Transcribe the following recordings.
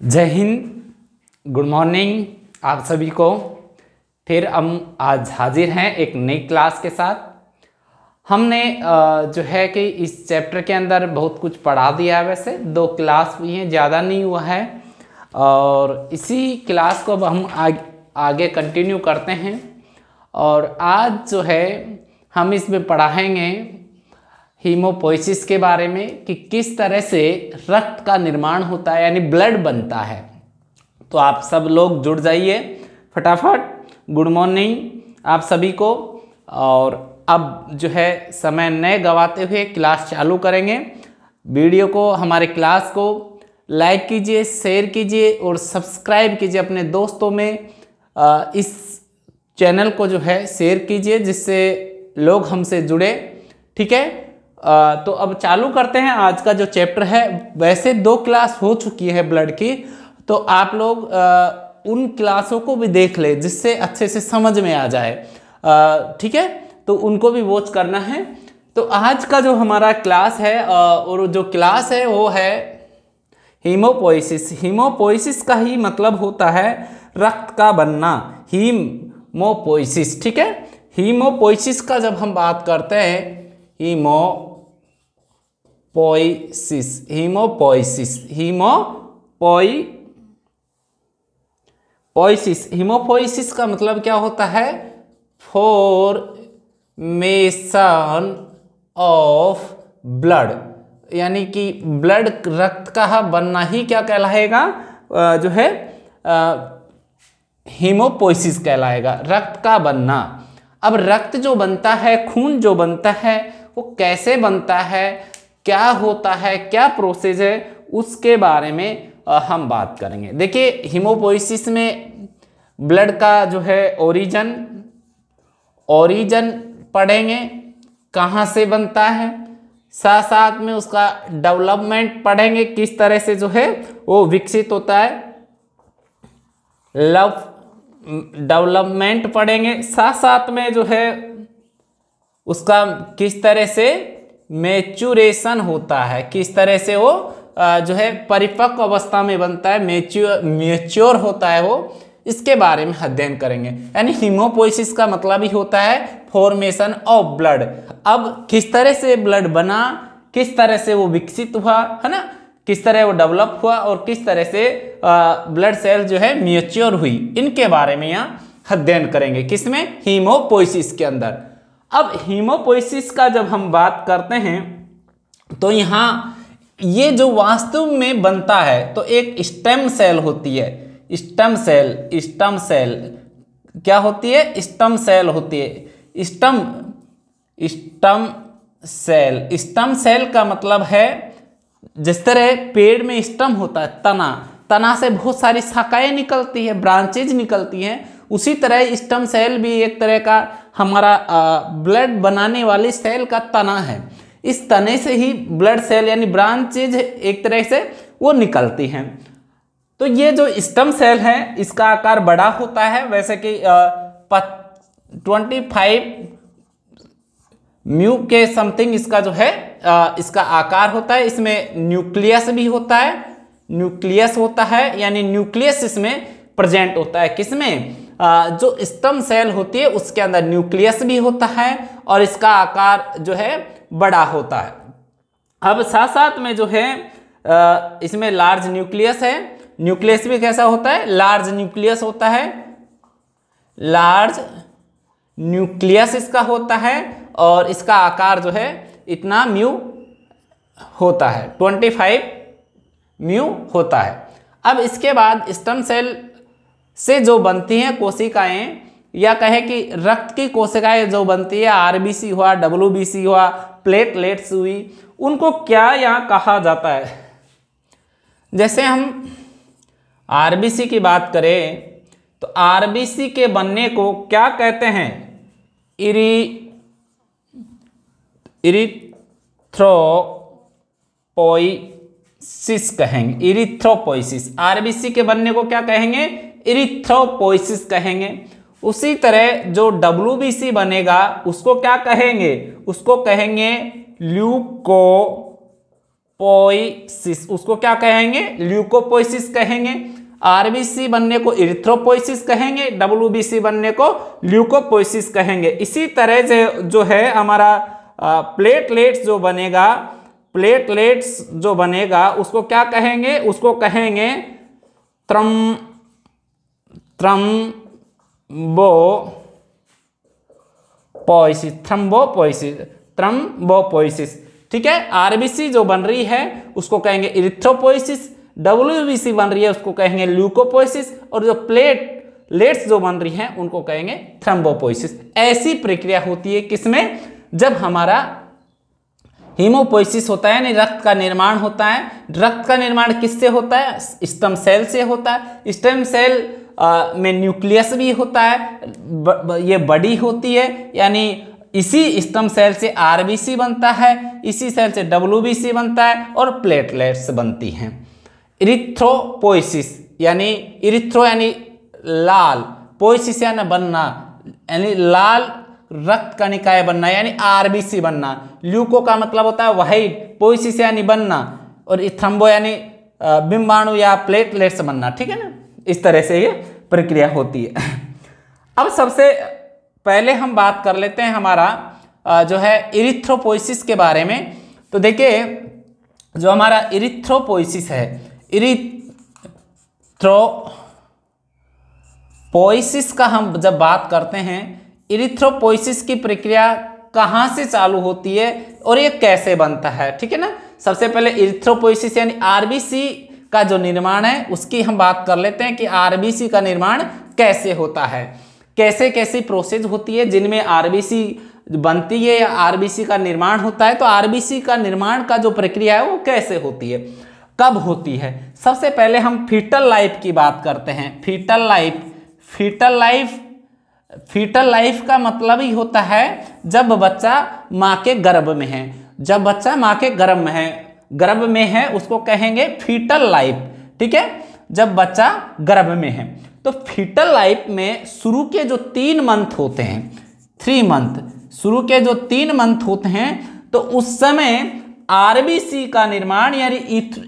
जय Hind, good morning आप सभी को। फिर हम आज हाजिर हैं एक नई क्लास के साथ। हमने जो है कि इस चैप्टर के अंदर बहुत कुछ पढ़ा दिया है। वैसे 2 क्लास हुई हैं, ज़्यादा नहीं हुआ है, और इसी क्लास को अब हम आगे कंटिन्यू करते हैं। और आज जो है हम इसमें पढ़ाएंगे हीमोपोइसिस के बारे में कि किस तरह से रक्त का निर्माण होता है, यानी ब्लड बनता है। तो आप सब लोग जुड़ जाइए फटाफट। गुड मॉर्निंग आप सभी को। और अब जो है समय न गवाते हुए क्लास चालू करेंगे। वीडियो को, हमारे क्लास को लाइक कीजिए, शेयर कीजिए और सब्सक्राइब कीजिए अपने दोस्तों में। इस चैनल को जो है शेयर कीजिए जिससे लोग हमसे जुड़े। ठीक है, तो अब चालू करते हैं आज का जो चैप्टर है। वैसे 2 क्लास हो चुकी है ब्लड की, तो आप लोग उन क्लासों को भी देख ले जिससे अच्छे से समझ में आ जाए। ठीक है, तो उनको भी वॉच करना है। तो आज का जो हमारा क्लास है और जो क्लास है वो है हीमोपोइसिस। हीमोपोइसिस का ही मतलब होता है रक्त का बनना, हीमोपोइसिस। ठीक है, हीमोपोइसिस का जब हम बात करते हैं, हीमोपोइसिस का मतलब क्या होता है? फॉर्मेशन ऑफ ब्लड, यानी कि ब्लड, रक्त का बनना ही क्या कहलाएगा? जो है हीमोपोइसिस कहलाएगा, रक्त का बनना। अब रक्त जो बनता है, खून जो बनता है, वो कैसे बनता है, क्या होता है, क्या प्रोसेस है, उसके बारे में हम बात करेंगे। देखिए, हीमोपोइसिस में ब्लड का जो है ओरिजिन पढ़ेंगे, कहाँ से बनता है। साथ साथ में उसका डेवलपमेंट पढ़ेंगे, किस तरह से जो है वो विकसित होता है। डेवलपमेंट पढ़ेंगे, साथ साथ में जो है उसका किस तरह से मैच्योरेशन होता है, किस तरह से वो जो है परिपक्व अवस्था में बनता है, मैच्योर होता है वो, इसके बारे में अध्ययन करेंगे। यानी हीमोपोइसिस का मतलब ही होता है फॉर्मेशन ऑफ ब्लड। अब किस तरह से ब्लड बना, किस तरह से वो विकसित हुआ, है ना, किस तरह वो डेवलप हुआ और किस तरह से ब्लड सेल जो है मैच्योर हुई, इनके बारे में यहाँ अध्ययन करेंगे। किसमें? हीमोपोइसिस के अंदर। अब हीमोपोइसिस का जब हम बात करते हैं तो यहाँ ये जो वास्तव में बनता है, तो एक स्टेम सेल होती है। स्टेम सेल क्या होती है? स्टेम सेल होती है। स्टेम सेल का मतलब है, जिस तरह पेड़ में स्टेम होता है, तना से बहुत सारी शाखाएं निकलती है, ब्रांचेज निकलती हैं, उसी तरह स्टेम सेल भी एक तरह का हमारा ब्लड बनाने वाली सेल का तना है। इस तने से ही ब्लड सेल यानी ब्रांचेज एक तरह से वो निकलती हैं। तो ये जो स्टेम सेल है, इसका आकार बड़ा होता है, वैसे कि 25 म्यू के समथिंग इसका जो है इसका आकार होता है। इसमें न्यूक्लियस भी होता है, यानी न्यूक्लियस इसमें प्रेजेंट होता है। किसमें? जो स्टेम सेल होती है उसके अंदर न्यूक्लियस भी होता है और इसका आकार जो है बड़ा होता है। अब साथ साथ में जो है इसमें लार्ज न्यूक्लियस है। न्यूक्लियस भी कैसा होता है? लार्ज न्यूक्लियस होता है, लार्ज न्यूक्लियस इसका होता है और इसका आकार जो है इतना म्यू होता है, 25 म्यू होता है। अब इसके बाद स्टेम सेल से जो बनती हैं कोशिकाएं, या कहे कि रक्त की कोशिकाएं जो बनती है, आरबीसी हुआ, डब्ल्यूबीसी हुआ, प्लेटलेट्स हुई, उनको क्या यहाँ कहा जाता है? जैसे हम आरबीसी की बात करें तो आरबीसी के बनने को क्या कहते हैं? इरिथ्रोपोइसिस कहेंगे। इरिथ्रोपोइसिस, आरबीसी के बनने को क्या कहेंगे? इरिथ्रोपोइसिस कहेंगे। उसी तरह जो डब्ल्यूबीसी बनेगा उसको क्या कहेंगे? उसको कहेंगे ल्यूकोपोइसिस। ल्यूकोपोइसिस, उसको क्या कहेंगे? ल्यूकोपोइसिस कहेंगे। आरबीसी बनने को इरिथ्रोपोइसिस कहेंगे, डब्ल्यूबीसी बनने को ल्यूकोपोइसिस कहेंगे। इसी तरह से जो है हमारा प्लेटलेट्स जो बनेगा उसको क्या कहेंगे? उसको कहेंगे थ्रम्बोपोइसिस। ठीक है, आरबीसी जो बन रही है उसको कहेंगे इरिथ्रोपोइसिस, डब्ल्यूबीसी बन रही है उसको कहेंगे ल्यूकोपोइसिस, और जो प्लेटलेट्स जो बन रही हैं उनको कहेंगे थ्रम्बोपोइसिस। ऐसी प्रक्रिया होती है किसमें? जब हमारा हीमोपोइसिस होता है, यानी रक्त का निर्माण होता है। रक्त का निर्माण किससे होता है? स्टेम सेल से होता है। स्टेम सेल में न्यूक्लियस भी होता है, ये बड़ी होती है, यानी इसी स्टेम सेल से आरबीसी बनता है, इसी सेल से डब्ल्यूबीसी बनता है और प्लेटलेट्स बनती हैं। इरिथ्रोपोइसिस यानी इरिथ्रो यानी लाल, पोइसिस यानी बनना, यानी लाल रक्त कणिकाएं बनना, यानी आरबीसी बनना। ल्यूको का मतलब होता है व्हाइट, पोइसिस यानी बनना, और थ्रम्बो यानी बिंबाणु या प्लेटलेट्स बनना। ठीक है ना, इस तरह से ये प्रक्रिया होती है। अब सबसे पहले हम बात कर लेते हैं हमारा जो है इरिथ्रोपोइसिस के बारे में। तो देखिए, जो हमारा इरिथ्रोपोइसिस है, इरिथ्रोपोइसिस का हम जब बात करते हैं, इरिथ्रोपोइसिस की प्रक्रिया कहाँ से चालू होती है और ये कैसे बनता है? ठीक है ना, सबसे पहले इरिथ्रोपोइसिस यानी आरबीसी का जो निर्माण है उसकी हम बात कर लेते हैं कि आरबीसी का निर्माण कैसे होता है, कैसे कैसी प्रोसेस होती है जिनमें आरबीसी बनती है या आरबीसी का निर्माण होता है। तो आरबीसी का निर्माण का जो प्रक्रिया है वो कैसे होती है, कब होती है? सबसे पहले हम फीटल लाइफ की बात करते हैं। फीटल लाइफ का मतलब ही होता है जब बच्चा माँ के गर्भ में है। जब बच्चा माँ के गर्भ में है उसको कहेंगे फीटल लाइफ। ठीक है, जब बच्चा गर्भ में है तो फीटल लाइफ में शुरू के जो 3 मंथ होते हैं, 3 मंथ, शुरू के जो 3 मंथ होते हैं, तो उस समय आरबीसी का निर्माण यानी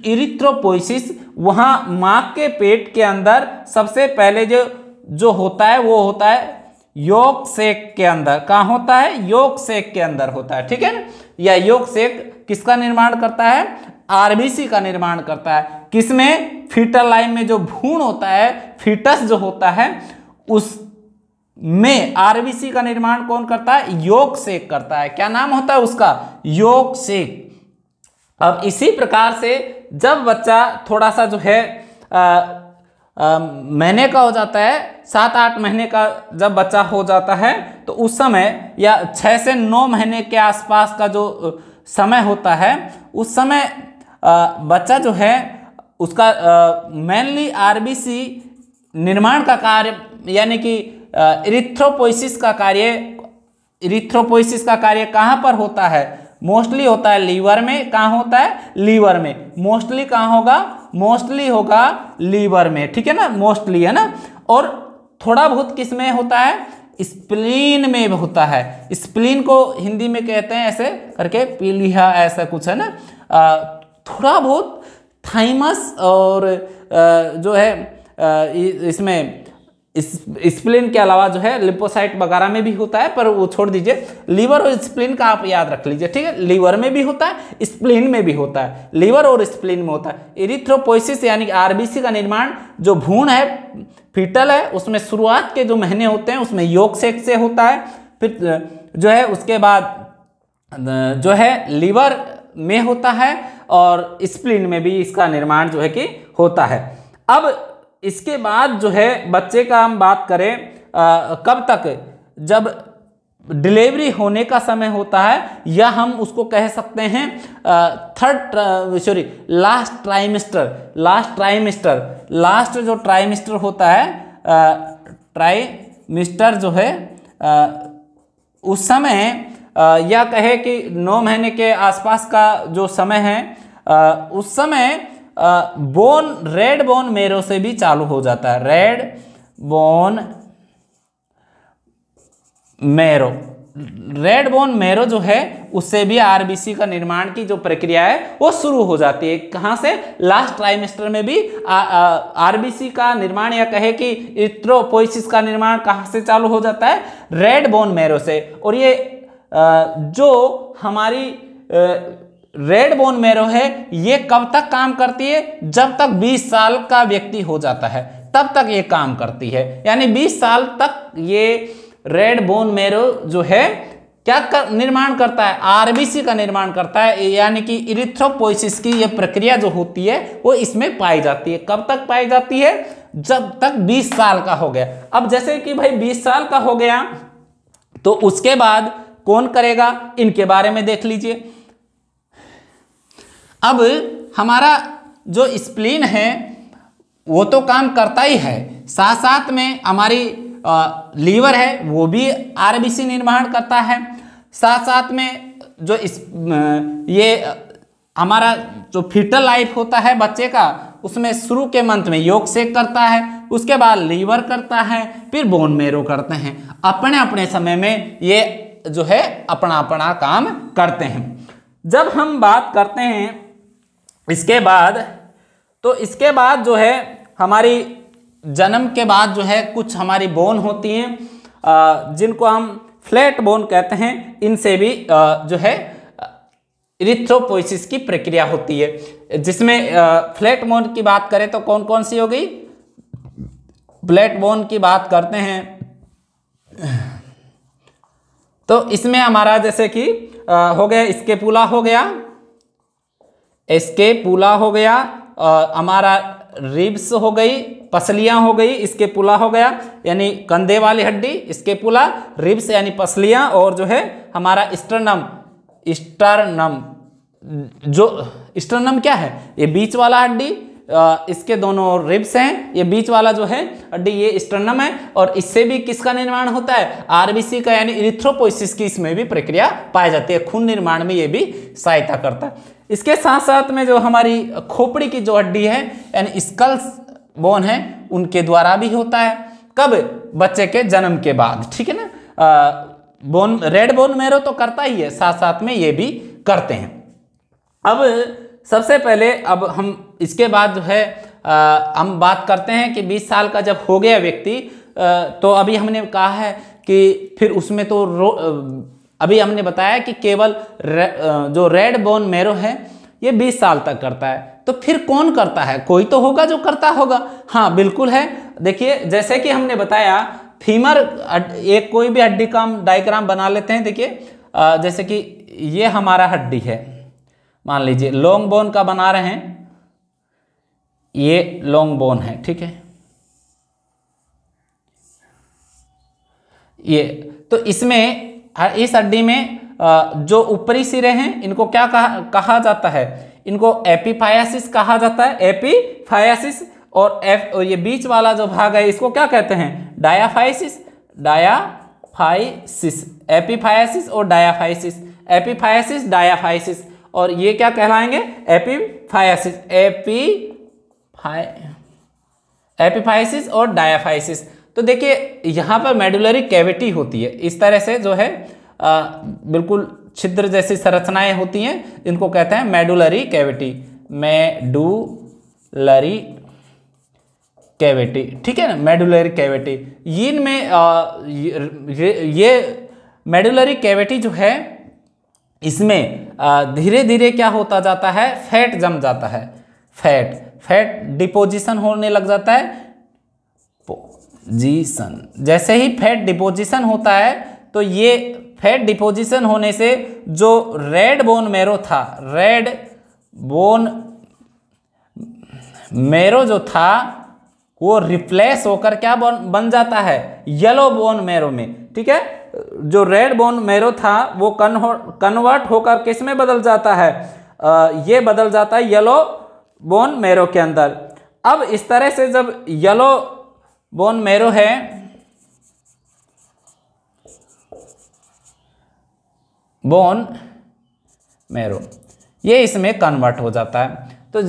इरिथ्रोपोइसिस वहाँ माँ के पेट के अंदर सबसे पहले जो होता है वो होता है यॉर्क सैक के अंदर। कहाँ होता है? यॉर्क सैक के अंदर होता है। ठीक है ना, या यॉर्क सैक किसका निर्माण करता है? आरबीसी का निर्माण करता है। किसमें? फीटल लाइफ में जो भ्रूण होता है, फीटस जो होता है, उसमें आरबीसी का निर्माण कौन करता है? यॉर्क सैक करता है। क्या नाम होता है उसका? Yolk sac. अब इसी प्रकार से जब बच्चा थोड़ा सा जो है महीने का हो जाता है, 7-8 महीने का जब बच्चा हो जाता है, तो उस समय या 6 से 9 महीने के आसपास का जो समय होता है, उस समय बच्चा जो है उसका मेनली आरबीसी निर्माण का कार्य यानी कि इरिथ्रोपोइसिस का कार्य कहाँ पर होता है? मोस्टली होता है लीवर में। कहाँ होता है? लीवर में। मोस्टली कहाँ होगा? मोस्टली होगा लीवर में। ठीक है ना, मोस्टली है ना। और थोड़ा बहुत किस में होता है? स्प्लीन में होता है। स्प्लीन को हिंदी में कहते हैं ऐसे करके, पीलिया ऐसा कुछ है ना। थोड़ा बहुत थाइमस और जो है इसमें स्प्लीन के अलावा जो है लिपोसाइट वगैरह में भी होता है, पर वो छोड़ दीजिए। लीवर और स्प्लीन का आप याद रख लीजिए। ठीक है, लीवर में भी होता है, स्प्लीन में भी होता है, लीवर और स्प्लीन में होता है। इरिथ्रोपोइसिस यानी आरबीसी का निर्माण जो भ्रूण है, फीटल है, उसमें शुरुआत के जो महीने होते हैं उसमें यॉर्क सैक से होता है। फिर जो है उसके बाद जो है लीवर में होता है और स्प्लीन में भी इसका निर्माण जो है कि होता है। अब इसके बाद जो है बच्चे का हम बात करें कब तक, जब डिलीवरी होने का समय होता है, या हम उसको कह सकते हैं लास्ट जो ट्राइमेस्टर होता है, ट्राइमेस्टर जो है उस समय या कहे कि 9 महीने के आसपास का जो समय है, उस समय रेड बोन मेरो से भी चालू हो जाता है। Red bone marrow red bone marrow जो है उससे भी आरबीसी का निर्माण की जो प्रक्रिया है वो शुरू हो जाती है। कहाँ से? लास्ट ट्राइमेस्टर में भी आरबीसी का निर्माण, या कहे कि इरिथ्रोपोइसिस का निर्माण कहाँ से चालू हो जाता है? रेड बोन मैरो से। और ये जो हमारी रेड बोन मैरो है ये कब तक काम करती है? जब तक 20 साल का व्यक्ति हो जाता है तब तक ये काम करती है। यानी 20 साल तक ये रेड बोन मैरो जो है क्या निर्माण करता है? आरबीसी का निर्माण करता है। यानी कि इरिथ्रोपोइसिस की ये प्रक्रिया जो होती है वो इसमें पाई जाती है। कब तक पाई जाती है? जब तक 20 साल का हो गया। अब जैसे कि भाई 20 साल का हो गया तो उसके बाद कौन करेगा? इनके बारे में देख लीजिए। अब हमारा जो स्प्लीन है वो तो काम करता ही है, साथ साथ में हमारी लीवर है वो भी आरबीसी निर्माण करता है। साथ साथ में जो ये हमारा जो फीटल लाइफ होता है बच्चे का, उसमें शुरू के मंथ में योग सेक करता है, उसके बाद लीवर करता है, फिर बोन मैरो करते हैं। अपने अपने समय में ये जो है अपना अपना काम करते हैं। जब हम बात करते हैं इसके बाद, तो इसके बाद जो है हमारी जन्म के बाद जो है कुछ हमारी बोन होती हैं जिनको हम फ्लैट बोन कहते हैं। इनसे भी जो है इरिथ्रोपोइसिस की प्रक्रिया होती है, जिसमें फ्लैट बोन की बात करें तो कौन कौन सी हो गई? फ्लैट बोन की बात करते हैं तो इसमें हमारा जैसे कि हो गया स्केपुला हो गया, स्केपुला हो गया, हमारा रिब्स हो गई, पसलियां हो गई, स्केपुला हो गया यानी कंधे वाली हड्डी, स्केपुला, रिब्स यानी पसलियां, और जो है हमारा स्टर्नम। स्टर्नम जो स्टर्नम क्या है? ये बीच वाला हड्डी, इसके दोनों रिब्स हैं, ये बीच वाला जो है हड्डी ये स्टर्नम है। और इससे भी किसका निर्माण होता है? आरबीसी का, यानी इरिथ्रोपोइसिस की इसमें भी प्रक्रिया पाई जाती है। खून निर्माण में ये भी सहायता करता है। इसके साथ साथ में जो हमारी खोपड़ी की जो हड्डी है यानी स्कल बोन है, उनके द्वारा भी होता है। कब? बच्चे के जन्म के बाद, ठीक है ना। बोन रेड बोन मैरो तो करता ही है, साथ साथ में ये भी करते हैं। अब सबसे पहले अब हम इसके बाद जो है हम बात करते हैं कि 20 साल का जब हो गया व्यक्ति, तो अभी हमने कहा है कि फिर उसमें तो अभी हमने बताया कि केवल जो रेड बोन मैरो है ये 20 साल तक करता है। तो फिर कौन करता है? कोई तो होगा जो करता होगा। हाँ बिल्कुल है। देखिए जैसे कि हमने बताया फीमर, एक कोई भी हड्डी का हम डायग्राम बना लेते हैं। देखिए जैसे कि ये हमारा हड्डी है, मान लीजिए लॉन्ग बोन का बना रहे हैं, ये लॉन्ग बोन है, ठीक है। ये तो इसमें इस हड्डी में जो ऊपरी सिरे हैं इनको क्या कहा जाता है? इनको एपीफायासिस कहा जाता है, एपीफायासिस। और ये बीच वाला जो भाग है इसको क्या कहते हैं? डायाफाइसिस। डायाफाइसिस, एपीफायासिस और डायाफाइसिस, एपीफायासिस डायाफाइसिस। और ये क्या कहलाएंगे? एपीफायासिस, एपीफाइसिस और डायाफाइसिस। तो देखिए यहाँ पर मेडुलरी कैविटी होती है, इस तरह से जो है बिल्कुल छिद्र जैसी संरचनाएं होती हैं, इनको कहते हैं मेडुलरी कैविटी। मेडुलरी कैविटी, ठीक है ना, मेडुलरी कैविटी। इनमें ये मेडुलरी कैविटी जो है इसमें धीरे धीरे क्या होता जाता है? फैट जम जाता है, फैट डिपोजिशन होने लग जाता है। डिपोजिशन, जैसे ही फैट डिपोजिशन होता है तो ये फैट डिपोजिशन होने से जो रेड बोन मैरो था, रेड बोन मैरो जो था वो रिप्लेस होकर क्या बन जाता है? येलो बोन मैरो में, ठीक है। जो रेड बोन मैरो था वो कन्वर्ट होकर किस में बदल जाता है? ये बदल जाता है येलो बोन मैरो के अंदर। अब इस तरह से जब येलो बोन मैरो है, बोन मैरो, ये इसमें कन्वर्ट हो जाता है। तो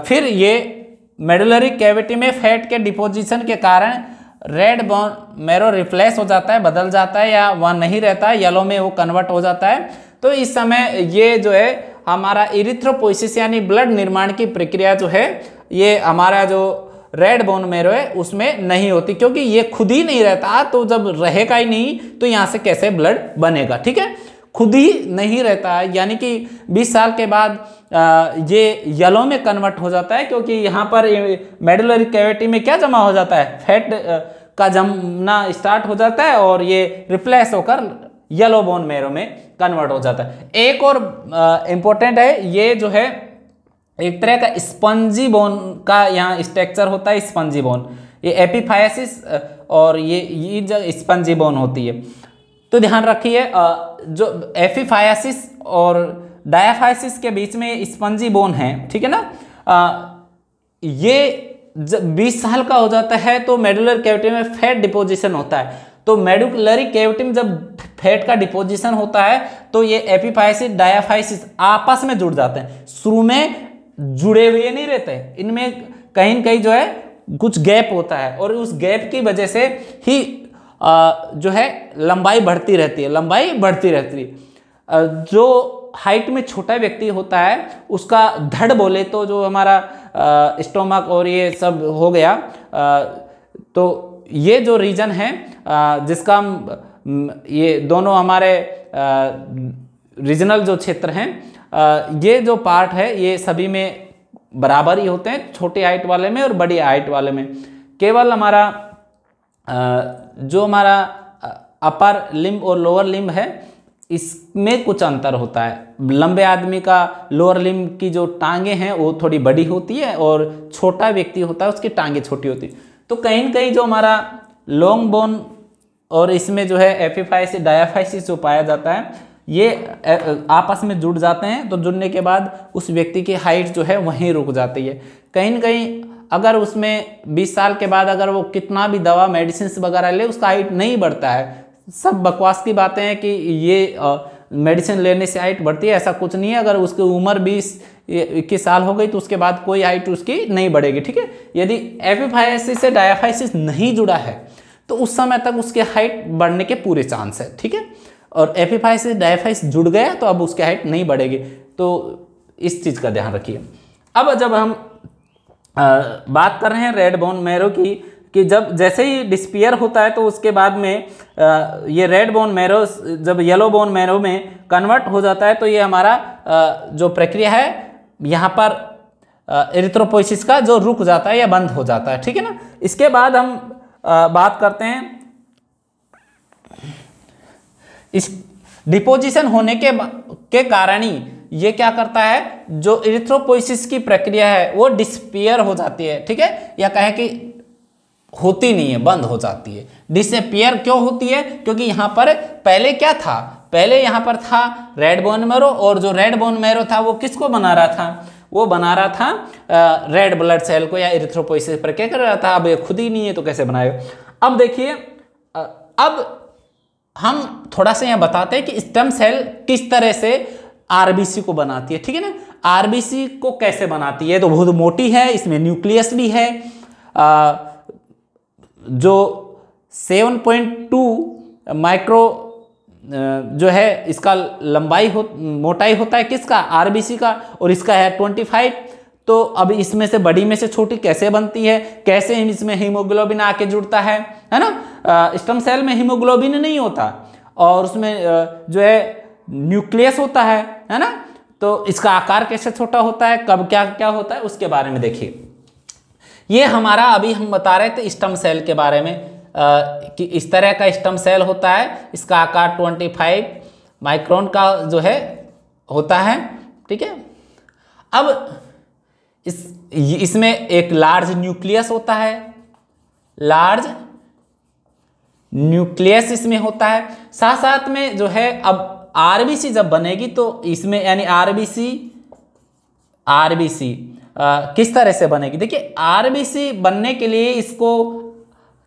फिर ये मेडुलरी कैविटी में फैट के डिपोजिशन के कारण रेड बोन मैरो रिप्लेस हो जाता है, बदल जाता है, या वहाँ नहीं रहता है, येलो में वो कन्वर्ट हो जाता है, तो इस समय ये जो है हमारा इरिथ्रोपोइसिस यानी ब्लड निर्माण की प्रक्रिया जो है ये हमारा जो रेड बोन मैरो है उसमें नहीं होती, क्योंकि ये खुद ही नहीं रहता, तो जब रहेगा ही नहीं तो यहाँ से कैसे ब्लड बनेगा, ठीक है। खुद ही नहीं रहता है, यानी कि 20 साल के बाद ये येलो में कन्वर्ट हो जाता है, क्योंकि यहाँ पर मेडुलरी कैविटी में क्या जमा हो जाता है, फैट का जमना स्टार्ट हो जाता है और ये रिप्लेस होकर येलो बोन मैरो में कन्वर्ट हो जाता है। एक और इम्पोर्टेंट है, ये जो है एक तरह का स्पंजी बोन का यहाँ स्ट्रक्चर होता है, स्पंजी बोन, ये एपिफाइसिस और ये जो स्पंजी बोन होती है। तो ध्यान रखिए जो एपिफाइसिस और डायाफाइसिस के बीच में स्पंजी बोन है, ठीक है ना। ये जब 20 साल का हो जाता है तो मेडुलर कैविटी में फैट डिपोजिशन होता है, तो मेडुलरी कैविटी में जब फैट का डिपोजिशन होता है तो ये एपिफाइसिस डायाफाइसिस आपस में जुड़ जाते हैं। शुरू में जुड़े हुए नहीं रहते, इनमें कहीं न कहीं जो है कुछ गैप होता है, और उस गैप की वजह से ही जो है लंबाई बढ़ती रहती है, लंबाई बढ़ती रहती है। जो हाइट में छोटा व्यक्ति होता है उसका धड़ बोले तो जो हमारा स्टोमक और ये सब हो गया, तो ये जो रीजन है जिसका ये दोनों हमारे रीजनल जो क्षेत्र हैं, ये जो पार्ट है ये सभी में बराबर ही होते हैं, छोटी हाइट वाले में और बड़ी हाइट वाले में। केवल हमारा जो हमारा अपर लिम्ब और लोअर लिम्ब है इसमें कुछ अंतर होता है। लंबे आदमी का लोअर लिम्ब की जो टांगे हैं वो थोड़ी बड़ी होती है, और छोटा व्यक्ति होता है उसकी टांगे छोटी होती है। तो कहीं न कहीं जो हमारा लॉन्ग बोन और इसमें जो है एपिफाइसिस डायाफाइसिस जो पाया जाता है ये आपस में जुड़ जाते हैं, तो जुड़ने के बाद उस व्यक्ति की हाइट जो है वहीं रुक जाती है। कहीं न कहीं अगर उसमें 20 साल के बाद अगर वो कितना भी दवा मेडिसिन वगैरह ले उसका हाइट नहीं बढ़ता है। सब बकवास की बातें हैं कि ये मेडिसिन लेने से हाइट बढ़ती है, ऐसा कुछ नहीं है। अगर उसकी उम्र 20-21 साल हो गई तो उसके बाद कोई हाइट उसकी नहीं बढ़ेगी, ठीक है। यदि एपिफाइसिस से डायाफाइसिस नहीं जुड़ा है तो उस समय तक उसके हाइट बढ़ने के पूरे चांस है, ठीक है। और एपिफाइसिस डायाफाइसिस जुड़ गया तो अब उसकी हाइट नहीं बढ़ेगी, तो इस चीज़ का ध्यान रखिए। अब जब हम बात कर रहे हैं रेड बोन मैरो की, कि जब जैसे ही डिस्पियर होता है तो उसके बाद में ये रेड बोन मैरो जब येलो बोन मैरो में कन्वर्ट हो जाता है, तो ये हमारा जो प्रक्रिया है यहाँ पर एरिथ्रोपोइसिस का जो रुक जाता है या बंद हो जाता है, ठीक है ना। इसके बाद हम बात करते हैं इस डिपोजिशन होने के कारण ही ये क्या करता है, जो इरिथ्रोपोइसिस की प्रक्रिया है वो डिसपियर हो जाती है, ठीक है, या कहें कि होती नहीं है, बंद हो जाती है। डिसपियर क्यों होती है, क्योंकि यहाँ पर पहले क्या था, पहले यहाँ पर था रेड बोन मैरो, और जो रेड बोन मैरो था वो किसको बना रहा था, वो बना रहा था रेड ब्लड सेल को या इरिथ्रोपोइसिस प्रक्रिया कर रहा था। अब ये खुद ही नहीं है तो कैसे बनाएगा। अब देखिए, अब हम थोड़ा सा यहाँ बताते हैं कि स्टेम सेल किस तरह से आरबीसी को बनाती है, ठीक है ना। आरबीसी को कैसे बनाती है, तो बहुत मोटी है, इसमें न्यूक्लियस भी है, जो 7.2 माइक्रो जो है इसका मोटाई होता है किसका, आरबीसी का, और इसका है 25। तो अब इसमें से बड़ी में से छोटी कैसे बनती है, कैसे इसमें हीमोग्लोबिन आके जुड़ता है ना। स्टेम सेल में हीमोग्लोबिन नहीं होता और उसमें जो है न्यूक्लियस होता है ना। तो इसका आकार कैसे छोटा होता है, कब क्या क्या होता है, उसके बारे में देखिए। ये हमारा अभी हम बता रहे थे स्टेम सेल के बारे में कि इस तरह का स्टेम सेल होता है, इसका आकार 25 माइक्रोन का जो है होता है, ठीक है। अब इसमें एक लार्ज न्यूक्लियस होता है, लार्ज न्यूक्लियस इसमें होता है। साथ साथ में जो है अब आरबीसी जब बनेगी तो इसमें यानी आरबीसी किस तरह से बनेगी, देखिए आरबीसी बनने के लिए इसको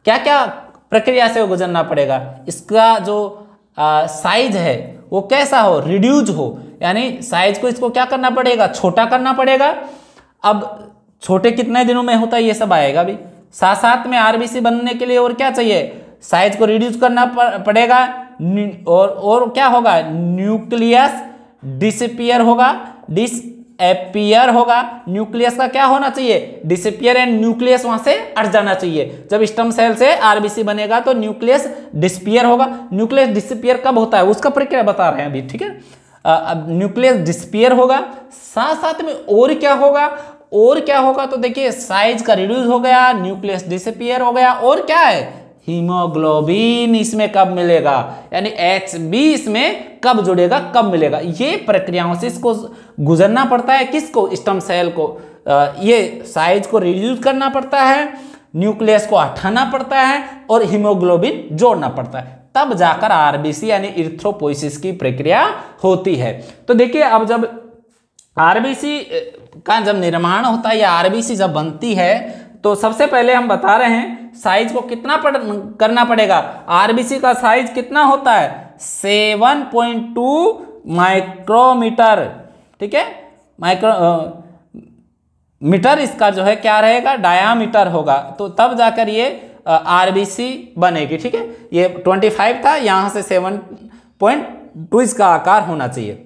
क्या क्या प्रक्रिया से गुजरना पड़ेगा। इसका जो साइज है वो कैसा हो, रिड्यूज हो, यानी साइज को इसको क्या करना पड़ेगा, छोटा करना पड़ेगा। अब छोटे कितने दिनों में होता है ये सब आएगा भी, साथ साथ में आरबीसी बनने के लिए और क्या चाहिए, साइज को रिड्यूस करना पड़ेगा, और क्या होगा, न्यूक्लियस डिसअपियर होगा, डिसअपियर होगा। न्यूक्लियस का क्या होना चाहिए, डिसअपियर, एंड न्यूक्लियस वहां से हट जाना चाहिए। जब स्टेम सेल से आरबीसी बनेगा तो न्यूक्लियस डिसअपियर होगा। न्यूक्लियस डिसअपियर कब होता है उसका प्रक्रिया बता रहे हैं अभी, ठीक है। अब न्यूक्लियस डिसअपियर होगा, साथ साथ में और क्या होगा, और क्या होगा, तो देखिए साइज का रिड्यूस हो गया, न्यूक्लियस डिसअपियर हो गया, और क्या है, हीमोग्लोबिन इसमें कब मिलेगा, यानी HB इसमें कब जुड़ेगा, कब मिलेगा। ये प्रक्रियाओं से इसको गुजरना पड़ता है, किसको, स्टेम सेल को। ये साइज को रिड्यूस करना पड़ता है, न्यूक्लियस को हटाना पड़ता है, और हीमोग्लोबिन जोड़ना पड़ता है, तब जाकर आरबीसी यानी इरिथ्रोपोइसिस की प्रक्रिया होती है। तो देखिए अब जब आरबीसी का जब निर्माण होता है या आरबीसी जब बनती है, तो सबसे पहले हम बता रहे हैं साइज को कितना करना पड़ेगा। आरबीसी का साइज कितना होता है, 7.2 माइक्रोमीटर, ठीक है, मीटर इसका जो है क्या रहेगा, डायामीटर होगा, तो तब जाकर ये आरबीसी बनेगी, ठीक है। ये 25 था, यहाँ से 7.2 इसका आकार होना चाहिए।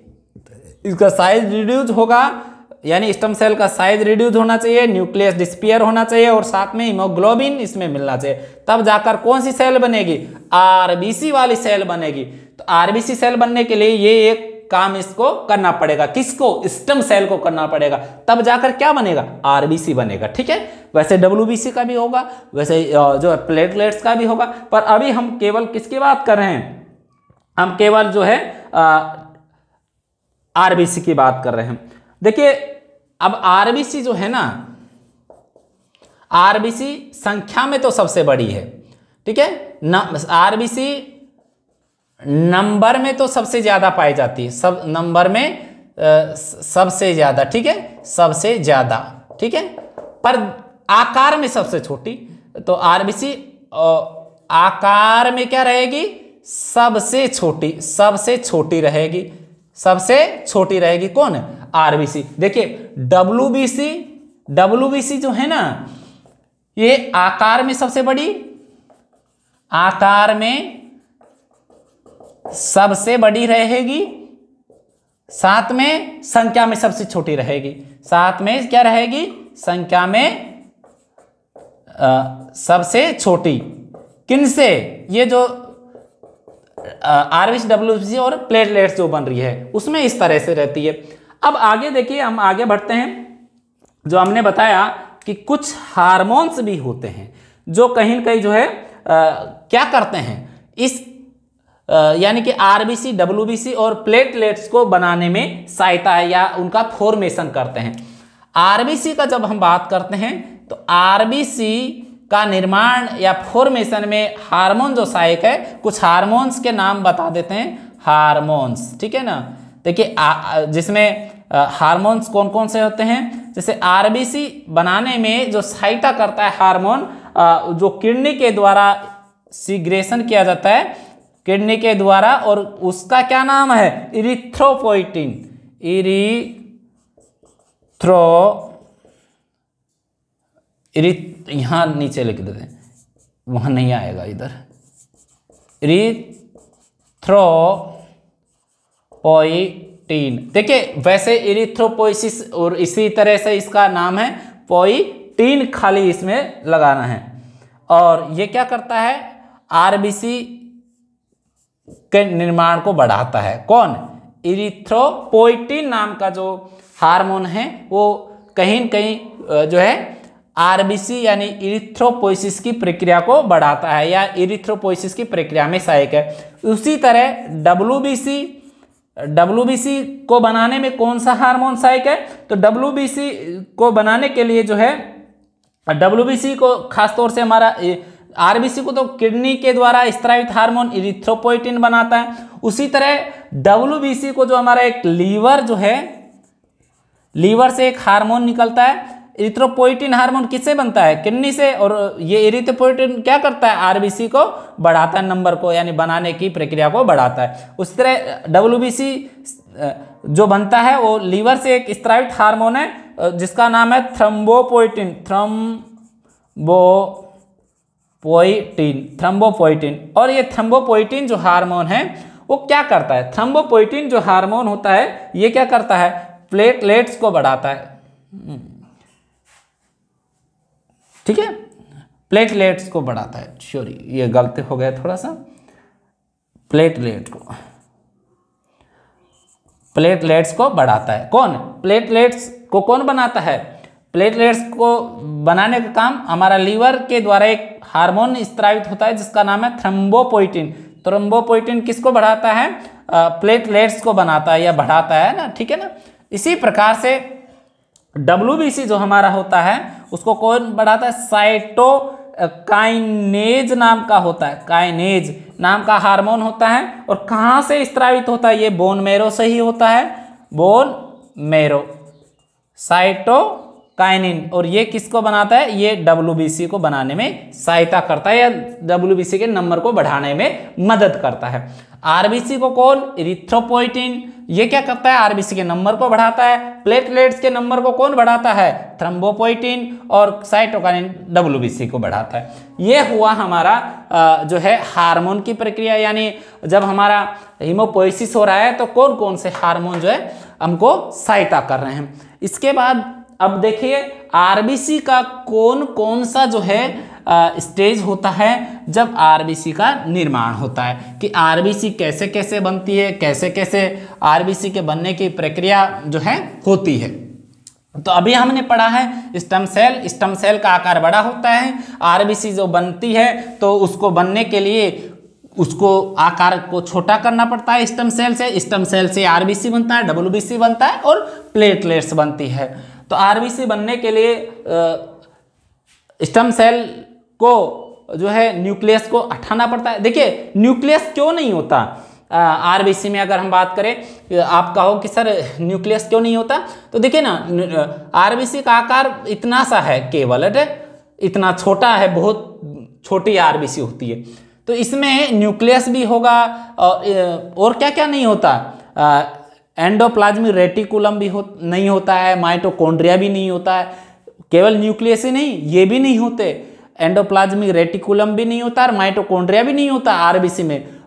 इसका साइज रिड्यूस होगा, यानी स्टेम सेल का साइज रिड्यूस होना चाहिए, न्यूक्लियस डिसअपियर होना चाहिए, और साथ में हीमोग्लोबिन इसमें मिलना चाहिए, तब जाकर कौन सी सेल बनेगी, आरबीसी वाली सेल बनेगी। तो आरबीसी सेल बनने के लिए ये एक काम इसको करना पड़ेगा, किसको, स्टेम सेल को करना पड़ेगा, तब जाकर क्या बनेगा, आरबीसी बनेगा, ठीक है। वैसे डब्ल्यूबीसी का भी होगा, वैसे जो प्लेटलेट्स का भी होगा, पर अभी हम केवल किसकी बात कर रहे हैं, हम केवल जो है आरबीसी की बात कर रहे हैं। देखिए अब आरबीसी जो है ना, आरबीसी संख्या में तो सबसे बड़ी है, ठीक है, आरबीसी नंबर में तो सबसे ज्यादा पाई जाती है, सब नंबर में सबसे ज्यादा, ठीक है, सबसे ज्यादा, ठीक है, पर आकार में सबसे छोटी। तो आरबीसी आकार में क्या रहेगी, सबसे छोटी, सबसे छोटी रहेगी, सबसे छोटी रहेगी कौन, आरबीसी। देखिए डब्ल्यूबीसी जो है ना, ये आकार में सबसे बड़ी, आकार में सबसे बड़ी रहेगी, साथ में संख्या में सबसे छोटी रहेगी, साथ में क्या रहेगी, संख्या में सबसे छोटी। किनसे, ये जो आरबीसी डब्ल्यूबीसी और प्लेटलेट्स जो बन रही है उसमें इस तरह से रहती है। अब आगे देखिए, हम आगे बढ़ते हैं। जो हमने बताया कि कुछ हार्मोन्स भी होते हैं जो कहीं न कहीं जो है क्या करते हैं, इस यानी कि आरबीसी डब्ल्यूबीसी और प्लेटलेट्स को बनाने में सहायता है या उनका फॉर्मेशन करते हैं। आरबीसी का जब हम बात करते हैं तो आरबीसी का निर्माण या फॉर्मेशन में हार्मोन जो सहायक है, कुछ हार्मोन्स के नाम बता देते हैं, हार्मोन्स, ठीक है ना। देखिए जिसमें हार्मोन्स कौन कौन से होते हैं, जैसे आरबीसी बनाने में जो सहायता करता है हार्मोन, जो किडनी के द्वारा सीग्रेशन किया जाता है, किडनी के द्वारा, और उसका क्या नाम है, इरिथ्रोपोइटिन, यहाँ नीचे लिख देते हैं, वहां नहीं आएगा इधर, इरिथ्रोपोइटिन। देखिए वैसे इरिथ्रोपोइसिस और इसी तरह से इसका नाम है पोइटिन, खाली इसमें लगाना है। और ये क्या करता है, आरबीसी के निर्माण को बढ़ाता है, कौन, इरिथ्रोपोइटिन नाम का जो हार्मोन है वो कहीं न कहीं जो है आरबीसी यानी इरिथ्रोपोइसिस की प्रक्रिया को बढ़ाता है या इरिथ्रोपोइसिस की प्रक्रिया में सहायक है। उसी तरह डब्ल्यूबीसी को बनाने में कौन सा हार्मोन सहायक है, तो डब्ल्यूबीसी को बनाने के लिए जो है, डब्ल्यूबीसी को खासतौर से हमारा आरबीसी को तो किडनी के द्वारा स्रावित हार्मोन इरिथ्रोपोइटिन बनाता है, उसी तरह डब्ल्यूबीसी को जो हमारा एक लीवर जो है, लीवर से एक हार्मोन निकलता है, इरिथ्रोपोइटिन हार्मोन किससे बनता है, किडनी से, और ये इरिथ्रोपोइटिन क्या करता है, आरबीसी को बढ़ाता है, नंबर को यानी बनाने की प्रक्रिया को बढ़ाता है। उस तरह डब्ल्यूबीसी जो बनता है वो लीवर से एक स्रावित हार्मोन है जिसका नाम है थ्रोम्बोपोइटिन, थ्रम्बोपोइटिन। और ये थ्रम्बोपोइटिन जो हार्मोन है वो क्या करता है? थ्रम्बोपोइटिन जो हार्मोन होता है ये क्या करता है? प्लेटलेट्स को बढ़ाता है। ठीक है, प्लेटलेट्स को बढ़ाता है। सॉरी, ये गलती हो गया थोड़ा सा। प्लेटलेट्स को बढ़ाता है। कौन? प्लेटलेट्स को कौन बनाता है? प्लेटलेट्स को बनाने का काम हमारा लीवर के द्वारा एक हार्मोन स्रावित होता है जिसका नाम है थ्रम्बोपोइटिन। थ्रम्बोपोइटिन किसको बढ़ाता है? प्लेटलेट्स को बनाता है या बढ़ाता है ना, ठीक है ना। इसी प्रकार से WBC जो हमारा होता है उसको कौन बढ़ाता है? साइटोकाइनेज नाम का होता है, काइनेज नाम का हार्मोन होता है। और कहाँ से स्रावित होता है? ये बोन मैरो से ही होता है, बोन मैरो, साइटोकाइनिन। और ये किसको बनाता है? ये WBC को बनाने में सहायता करता है या WBC के नंबर को बढ़ाने में मदद करता है। RBC को कौन? इरिथ्रोपोइटिन। ये क्या करता है? RBC के नंबर को बढ़ाता है। प्लेटलेट्स के नंबर को कौन बढ़ाता है? थ्रम्बोपोइटिन। और साइटोकाइनिन WBC को बढ़ाता है। ये हुआ हमारा जो है हार्मोन की प्रक्रिया, यानी जब हमारा हीमोपोइसिस हो रहा है तो कौन कौन से हार्मोन जो है हमको सहायता कर रहे हैं। इसके बाद अब देखिए RBC का कौन कौन सा जो है स्टेज होता है जब RBC का निर्माण होता है, कि RBC कैसे कैसे बनती है, कैसे कैसे RBC के बनने की प्रक्रिया जो है होती है। तो अभी हमने पढ़ा है स्टेम सेल का आकार बड़ा होता है। RBC जो बनती है तो उसको बनने के लिए उसको आकार को छोटा करना पड़ता है स्टेम सेल से RBC बनता है, WBC बनता है और प्लेटलेट्स बनती है। तो RBC बनने के लिए स्टेम सेल को जो है न्यूक्लियस को हटाना पड़ता है। देखिए न्यूक्लियस क्यों नहीं होता RBC में, अगर हम बात करें, आप कहो कि सर न्यूक्लियस क्यों नहीं होता, तो देखिए ना RBC का आकार इतना सा है, केवल इतना छोटा है, बहुत छोटी RBC होती है। तो इसमें न्यूक्लियस भी होगा और क्या क्या नहीं होता, एंडोप्लाज्मिक रेटिकुलम भी नहीं होता है, माइटोकॉन्ड्रिया भी नहीं होता है। केवल न्यूक्लियस ही नहीं, ये भी नहीं होते, एंडोप्लाज्मिक रेटिकुलम भी नहीं होता और माइटोकॉन्ड्रिया भी नहीं होता RBC में।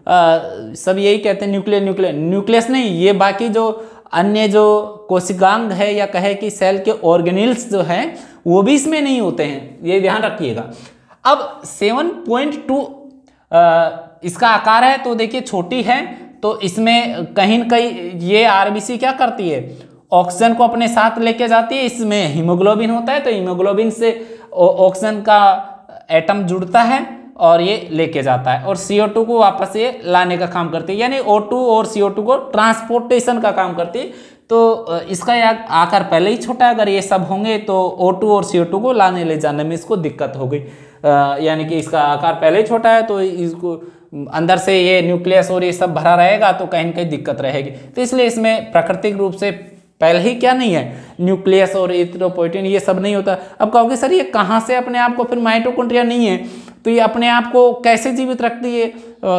सब यही कहते हैं न्यूक्लियस नहीं, ये बाकी जो अन्य जो कोशिकांग है या कहे कि सेल के ऑर्गेनेल्स जो हैं वो भी इसमें नहीं होते हैं, ये ध्यान रखिएगा। अब 7.2 इसका आकार है, तो देखिए छोटी है, तो इसमें कहीं न कहीं ये RBC क्या करती है? ऑक्सीजन को अपने साथ लेके जाती है। इसमें हीमोग्लोबिन होता है, तो हीमोग्लोबिन से ऑक्सीजन का एटम जुड़ता है और ये लेके जाता है, और CO2 को वापस ये लाने का काम करती है, यानी O2 और CO2 को ट्रांसपोर्टेशन का काम करती है। तो इसका आकार पहले ही छोटा है, अगर ये सब होंगे तो O2 और CO2 को लाने ले जाने में इसको दिक्कत हो गई, यानी कि इसका आकार पहले ही छोटा है, तो इसको अंदर से ये न्यूक्लियस और ये सब भरा रहेगा तो कहीं न कहीं दिक्कत रहेगी। तो इसलिए इसमें प्राकृतिक रूप से पहले ही क्या नहीं है, न्यूक्लियस और इरिथ्रोपोइटिन ये सब नहीं होता। अब कहोगे सर ये कहाँ से अपने आप को, फिर माइटोकॉन्ड्रिया नहीं है तो ये अपने आप को कैसे जीवित रखती है?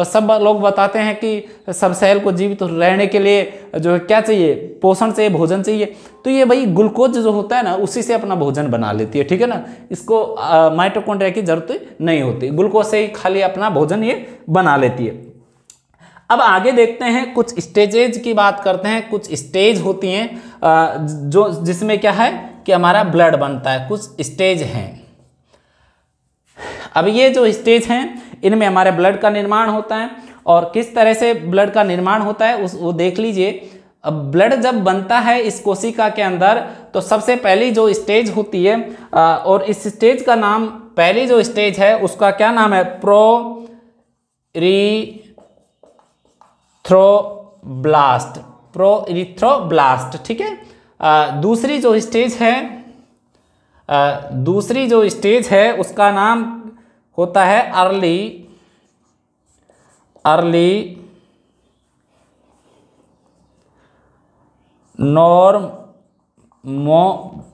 सब लोग बताते हैं कि सब सेल को जीवित रहने के लिए जो क्या चाहिए, पोषण चाहिए, भोजन चाहिए। तो ये भाई ग्लूकोज जो होता है ना उसी से अपना भोजन बना लेती है, ठीक है ना। इसको माइटोकॉन्ड्रिया की जरूरत नहीं होती, ग्लूकोज से ही खाली अपना भोजन ये बना लेती है। अब आगे देखते हैं, कुछ स्टेजेज की बात करते हैं। कुछ स्टेज होती हैं जो जिसमें क्या है कि हमारा ब्लड बनता है, कुछ स्टेज हैं। अब ये जो स्टेज हैं इनमें हमारे ब्लड का निर्माण होता है, और किस तरह से ब्लड का निर्माण होता है वो देख लीजिए। अब ब्लड जब बनता है इस कोशिका के अंदर तो सबसे पहली जो स्टेज होती है, और इस स्टेज का नाम, पहली जो स्टेज है उसका क्या नाम है? प्रोइरिथ्रोब्लास्ट, ठीक है। दूसरी जो स्टेज है उसका नाम होता है early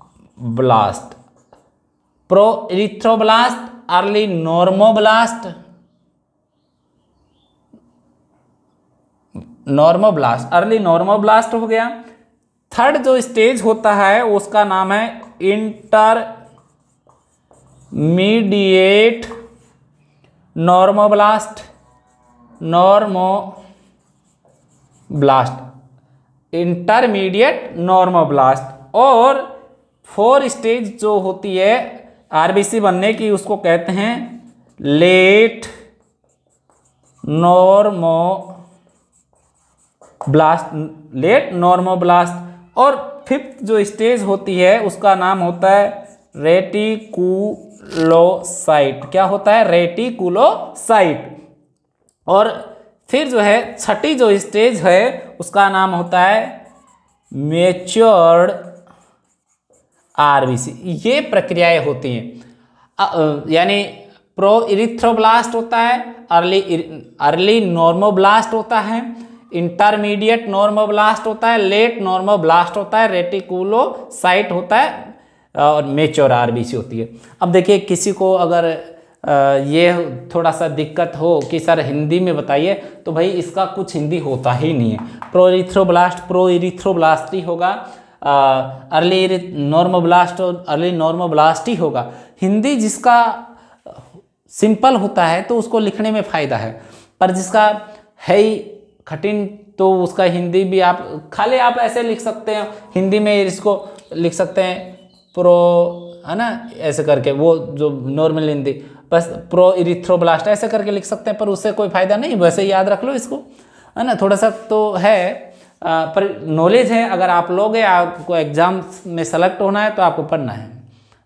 normoblast, proerythroblast, early normoblast, early normoblast हो गया। थर्ड जो स्टेज होता है उसका नाम है मीडिएट नॉर्मोब्लास्ट, इंटरमीडिएट नॉर्मोब्लास्ट। और 4 स्टेज जो होती है आरबीसी बनने की उसको कहते हैं लेट नॉर्मोब्लास्ट। और 5th जो स्टेज होती है उसका नाम होता है रेटिकुलोसाइट। क्या होता है? रेटिकुलोसाइट। और फिर जो है 6ठी जो स्टेज है उसका नाम होता है मैच्योर्ड आरबीसी। ये प्रक्रियाएं होती हैं, यानी प्रो इरिथ्रोब्लास्ट होता है, अर्ली नॉर्मोब्लास्ट होता है, इंटरमीडिएट नॉर्मोब्लास्ट होता है, लेट नॉर्मोब्लास्ट होता है, रेटिकुलोसाइट होता है और मेच्योर आरबीसी होती है। अब देखिए किसी को अगर ये थोड़ा सा दिक्कत हो कि सर हिंदी में बताइए, तो भाई इसका कुछ हिंदी होता ही नहीं है। प्रो इरिथ्रोब्लास्ट ही होगा, अर्ली नॉर्मोब्लास्ट और अर्ली नॉर्मोब्लास्ट ही होगा। हिंदी जिसका सिंपल होता है तो उसको लिखने में फ़ायदा है, पर जिसका है ही कठिन तो उसका हिंदी भी आप खाली आप ऐसे लिख सकते हैं, हिंदी में इसको लिख सकते हैं प्रो, है ना, ऐसे करके, वो जो नॉर्मल हिंदी बस प्रो इरिथ्रोब्लास्ट ऐसे करके लिख सकते हैं, पर उससे कोई फ़ायदा नहीं। वैसे याद रख लो इसको, है ना, थोड़ा सा तो है पर नॉलेज है। अगर आप लोगे, आपको एग्जाम में सेलेक्ट होना है तो आपको पढ़ना है,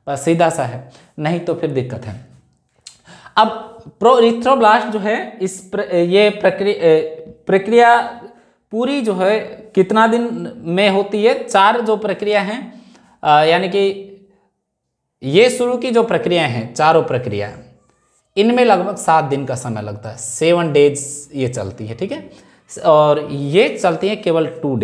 बस सीधा सा है, नहीं तो फिर दिक्कत है। अब प्रो इरिथ्रोब्लास्ट जो है ये प्रक्रिया पूरी जो है कितना दिन में होती है? 4 जो प्रक्रिया हैं, यानी कि ये शुरू की जो प्रक्रिया हैं, चारों प्रक्रिया, इनमें लगभग 7 दिन का समय लगता है। 7 डेज ये चलती है, ठीक है। और ये चलती है केवल 2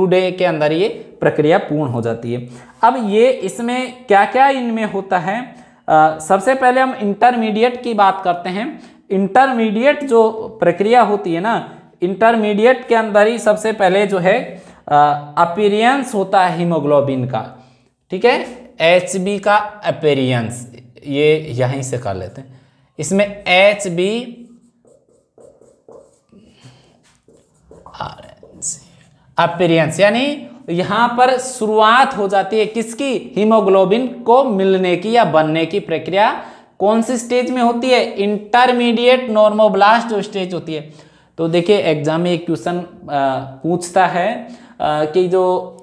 डे के अंदर ये प्रक्रिया पूर्ण हो जाती है। अब ये इसमें क्या क्या इनमें होता है? सबसे पहले हम इंटरमीडिएट की बात करते हैं। इंटरमीडिएट जो प्रक्रिया होती है ना, इंटरमीडिएट के अंदर ही सबसे पहले जो है अपीयरेंस होता है हीमोग्लोबिन का, ठीक है, HB का अपीयरेंस, ये यहीं से कर लेते हैं। इसमें HB अपीयरेंस, यानी यहाँ पर शुरुआत हो जाती है किसकी? हीमोग्लोबिन को मिलने की या बनने की प्रक्रिया कौन सी स्टेज में होती है? इंटरमीडिएट नॉर्मोब्लास्ट जो स्टेज होती है। तो देखिए एग्जाम में एक क्वेश्चन पूछता है कि जो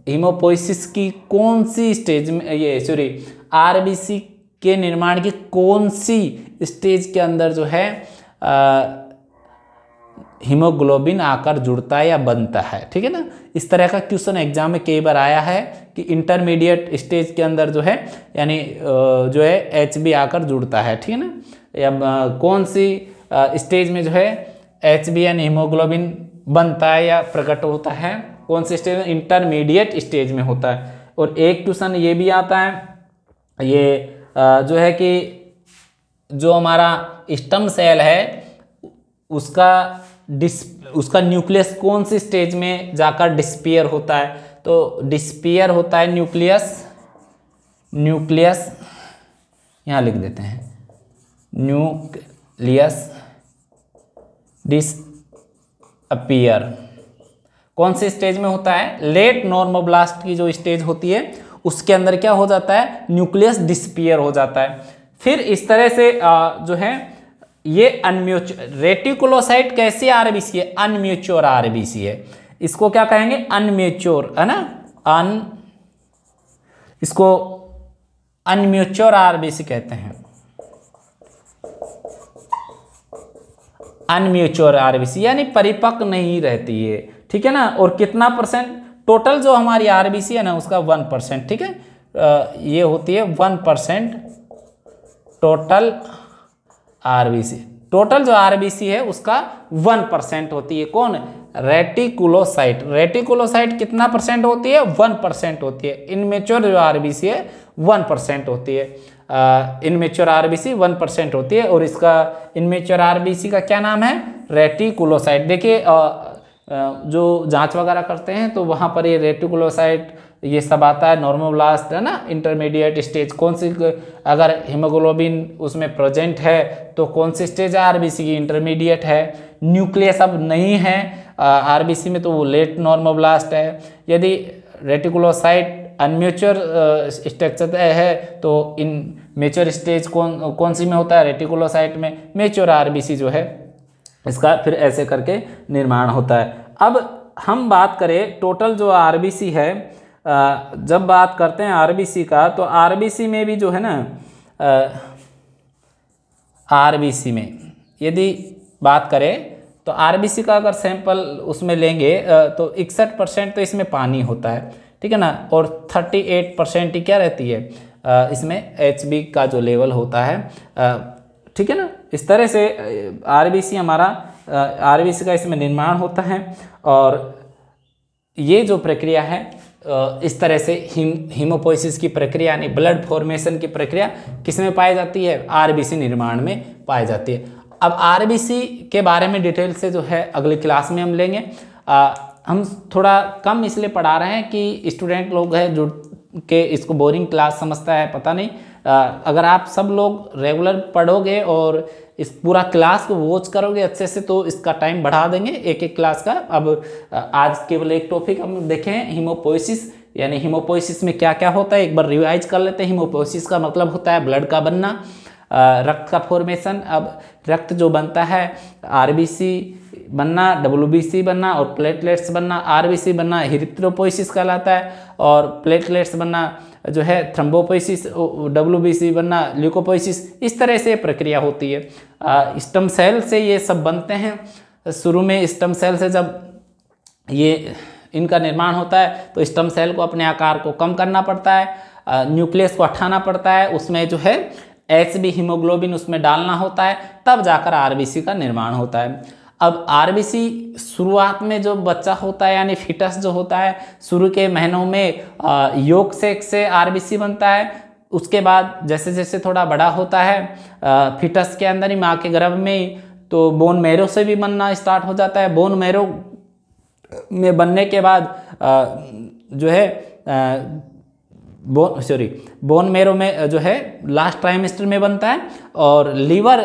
हीमोपोइसिस की कौन सी स्टेज में, ये सॉरी, आरबीसी के निर्माण की कौन सी स्टेज के अंदर जो है हीमोग्लोबिन आकर जुड़ता है या बनता है, ठीक है ना। इस तरह का क्वेश्चन एग्जाम में कई बार आया है कि इंटरमीडिएट स्टेज के अंदर जो है, यानी जो है HB आकर जुड़ता है, ठीक है ना, या कौन सी स्टेज में जो है HB यानी हीमोग्लोबिन बनता है या प्रकट होता है, कौन सी स्टेज में? इंटरमीडिएट स्टेज में होता है। और एक क्वेश्चन ये भी आता है, ये जो है कि जो हमारा स्टेम सेल है उसका न्यूक्लियस कौन सी स्टेज में जाकर डिस्पियर होता है? तो डिस्पियर होता है न्यूक्लियस, यहाँ लिख देते हैं, न्यूक्लियस डिसअपियर कौन सी स्टेज में होता है? लेट नॉर्मोब्लास्ट की जो स्टेज होती है उसके अंदर क्या हो जाता है? न्यूक्लियस डिस्पियर हो जाता है। फिर इस तरह से जो है ये रेटिकुलोसाइट कैसी आरबीसी है? अनम्यूच्योर आरबीसी है। इसको क्या कहेंगे? अनम्यूच्योर, है ना, इसको अनम्यूच्योर आरबीसी कहते हैं, अनम्यूच्योर आरबीसी, यानी परिपक्व नहीं रहती है, ठीक है ना। और कितना परसेंट? टोटल जो हमारी आरबीसी है ना उसका 1%, ठीक है, ये होती है 1% टोटल आरबीसी। टोटल जो आरबीसी है उसका 1% होती है। कौन? रेटिकुलोसाइट। रेटिकुलोसाइट कितना परसेंट होती है? 1% होती है। इनमेच्योर जो आरबीसी है 1% होती है। इनमेच्योर आरबीसी 1% होती है। और इसका इनमेच्योर आरबीसी का क्या नाम है? रेटिकुलोसाइट। देखिए जो जांच वगैरह करते हैं तो वहाँ पर ये रेटिकुलोसाइट ये सब आता है, नॉर्मोब्लास्ट है ना, इंटरमीडिएट स्टेज कौन सी, अगर हीमोग्लोबिन उसमें प्रेजेंट है तो कौन सी स्टेज है आरबीसी की, इंटरमीडिएट है। न्यूक्लियस अब नहीं है आरबीसी में तो वो लेट नॉर्मोब्लास्ट है। यदि रेटिकुलोसाइट अनमेच्योर स्ट्रक्चर है तो इन मेच्योर स्टेज कौन सी में होता है, रेटिकुलोसाइट में। मेच्योर आरबीसी जो है इसका फिर ऐसे करके निर्माण होता है। अब हम बात करें टोटल जो आरबीसी है, जब बात करते हैं आरबीसी का तो आरबीसी में भी जो है ना, आरबीसी में यदि बात करें तो आरबीसी का अगर सैंपल उसमें लेंगे तो 61% तो इसमें पानी होता है, ठीक है ना, और 38% ही क्या रहती है इसमें एचबी का जो लेवल होता है, ठीक है ना। इस तरह से आरबीसी हमारा आरबीसी का इसमें निर्माण होता है। और ये जो प्रक्रिया है इस तरह से हीमोपोइसिस की प्रक्रिया यानी ब्लड फॉर्मेशन की प्रक्रिया किसमें पाई जाती है, आरबीसी निर्माण में पाई जाती है। अब आरबीसी के बारे में डिटेल से जो है अगली क्लास में हम लेंगे। हम थोड़ा कम इसलिए पढ़ा रहे हैं कि स्टूडेंट लोग हैं जो कि इसको बोरिंग क्लास समझता है, पता नहीं। अगर आप सब लोग रेगुलर पढ़ोगे और इस पूरा क्लास को वॉच करोगे अच्छे से तो इसका टाइम बढ़ा देंगे एक एक क्लास का। अब आज केवल एक टॉपिक हम देखें, हीमोपोइसिस, यानी हीमोपोइसिस में क्या क्या होता है एक बार रिवाइज कर लेते हैं। हीमोपोइसिस का मतलब होता है ब्लड का बनना, रक्त का फॉर्मेशन। अब रक्त जो बनता है, आरबीसी बनना, डब्ल्यूबीसी बनना और प्लेटलेट्स बनना। आरबीसी बनना हिरिथ्रोपोइसिस कहलाता है और प्लेटलेट्स बनना जो है थ्रोम्बोपोइसिस, डब्ल्यूबीसी बनना ल्यूकोपोइसिस। इस तरह से प्रक्रिया होती है। स्टेम सेल से ये सब बनते हैं। शुरू में स्टेम सेल से जब ये इनका निर्माण होता है तो स्टेम सेल को अपने आकार को कम करना पड़ता है, न्यूक्लियस को हटाना पड़ता है, उसमें जो है एचबी हीमोग्लोबिन उसमें डालना होता है, तब जाकर आरबीसी का निर्माण होता है। अब आरबीसी शुरुआत में जो बच्चा होता है यानी फिटस जो होता है, शुरू के महीनों में योग सेक से आरबीसी बनता है। उसके बाद जैसे जैसे थोड़ा बड़ा होता है फिटस के अंदर ही, माँ के गर्भ में ही, तो बोन मैरो से भी बनना स्टार्ट हो जाता है। बोन मैरो में बनने के बाद जो है बोन मैरो में जो है लास्ट ट्राइमेस्टर में बनता है और लीवर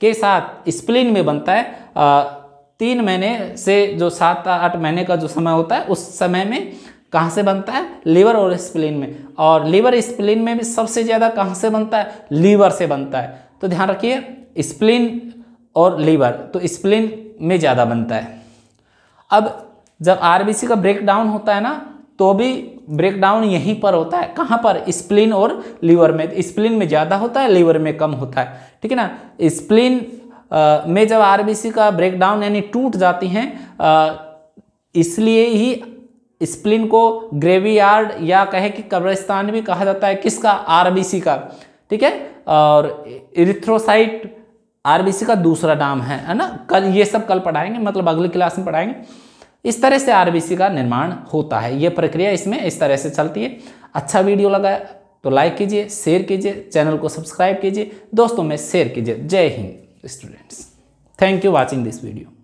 के साथ स्प्लीन में बनता है। 3 महीने से जो 7-8 महीने का जो समय होता है उस समय में कहाँ से बनता है, लिवर और स्प्लीन में। और लिवर स्प्लीन में भी सबसे ज़्यादा कहाँ से बनता है, लीवर से बनता है। तो ध्यान रखिए स्प्लीन और लीवर, तो स्प्लीन में ज़्यादा बनता है। अब जब आरबीसी का ब्रेक डाउन होता है ना तो भी ब्रेक डाउन यहीं पर होता है, कहाँ पर, स्प्लीन और लीवर में। स्प्लीन में ज़्यादा होता है, लीवर में कम होता है, ठीक है ना। स्प्लीन में जब आरबीसी का ब्रेक डाउन यानी टूट जाती हैं, इसलिए ही स्प्लीन को ग्रेवयार्ड या कहे कि कब्रिस्तान भी कहा जाता है, किसका, आरबीसी का, ठीक है। और इरिथ्रोसाइट आरबीसी का दूसरा नाम है ना। कल ये सब कल पढ़ाएंगे, मतलब अगली क्लास में पढ़ाएंगे। इस तरह से आरबीसी का निर्माण होता है, ये प्रक्रिया इसमें इस तरह से चलती है। अच्छा वीडियो लगा तो लाइक कीजिए, शेयर कीजिए, चैनल को सब्सक्राइब कीजिए, दोस्तों में शेयर कीजिए। जय Hind students, thank you watching this video.